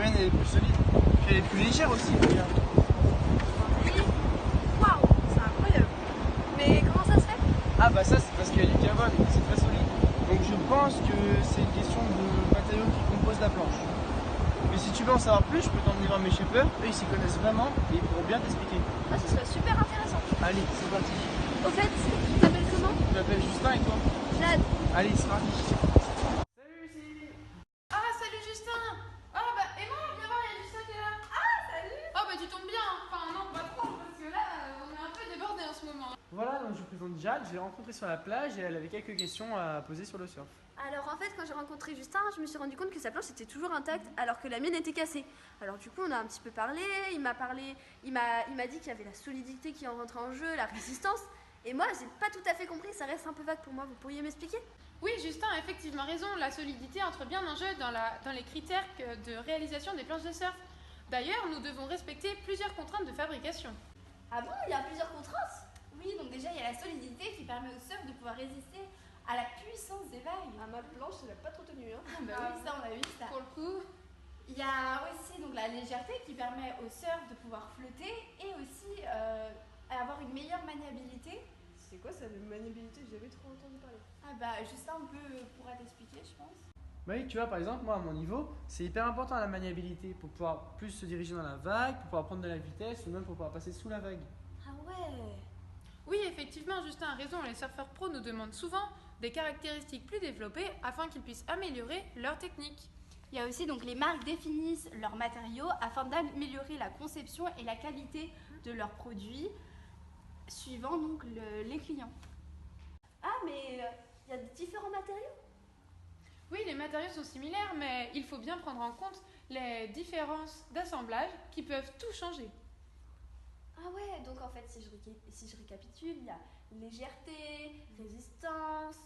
mienne elle est plus solide. Puis elle est plus légère aussi, regarde. Waouh, c'est incroyable. Mais comment ça se fait? Ah bah ça c'est parce qu'elle est carbone, c'est très solide. Donc je pense que c'est une question de matériaux qui composent la planche. Mais si tu veux en savoir plus, je peux t'emmener voir mes shippers, eux ils s'y connaissent vraiment et ils pourront bien t'expliquer. Ah, ce serait super intéressant. Allez, c'est parti. Au fait, tu t'appelles comment? Je m'appelle Justin et toi? Jade. Allez, il sera. Salut Lucie. Ah salut Justin. Ah bah Emma, viens voir, il y a Justin qui est là. Ah salut. Oh bah tu tombes bien, enfin non pas trop parce que là on est un peu débordés en ce moment. Voilà, donc je vous présente Jade, je l'ai rencontrée sur la plage et elle avait quelques questions à poser sur le surf. Alors en fait, quand j'ai rencontré Justin, je me suis rendu compte que sa planche était toujours intacte alors que la mienne était cassée. Alors du coup, on a un petit peu parlé, il m'a dit qu'il y avait la solidité qui en rentrait en jeu, la résistance. Et moi, j'ai pas tout à fait compris, ça reste un peu vague pour moi. Vous pourriez m'expliquer? Oui Justin a effectivement raison, la solidité entre bien en jeu dans les critères de réalisation des planches de surf. D'ailleurs, nous devons respecter plusieurs contraintes de fabrication. Ah bon, il y a plusieurs contraintes? Oui, donc déjà il y a la solidité qui permet au surf de pouvoir résister à la puissance des vagues. Ah, ma planche, elle a pas trop tenu. Hein. Bah oui, ça on a vu ça. Pour le coup, Il y a aussi donc la légèreté qui permet au surf de pouvoir flotter et aussi avoir une meilleure maniabilité. C'est quoi ça, la maniabilité? J'ai jamais trop entendu parler. Ah bah Justin pourra t'expliquer je pense. Bah oui, tu vois, par exemple, moi à mon niveau, c'est hyper important la maniabilité pour pouvoir plus se diriger dans la vague, pour pouvoir prendre de la vitesse ou même pour pouvoir passer sous la vague. Ah ouais. oui effectivement Justin a raison, les surfeurs pros nous demandent souvent des caractéristiques plus développées afin qu'ils puissent améliorer leur technique. Il y a aussi donc les marques définissent leurs matériaux afin d'améliorer la conception et la qualité de leurs produits suivant donc les clients. Ah, mais il y a différents matériaux? Oui, les matériaux sont similaires, mais il faut bien prendre en compte les différences d'assemblage qui peuvent tout changer. Ah ouais, donc en fait, si je récapitule, il y a légèreté, résistance,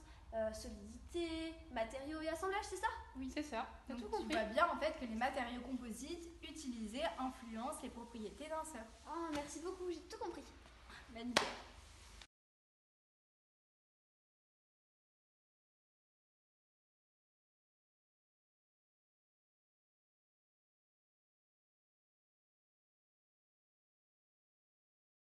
solidité, matériaux et assemblage, c'est ça? Oui, c'est ça. T'as Donc tout tu compris. vois bien en fait que les matériaux composites utilisés influencent les propriétés d'un surf. Oh, merci beaucoup, j'ai tout compris. Magnifique.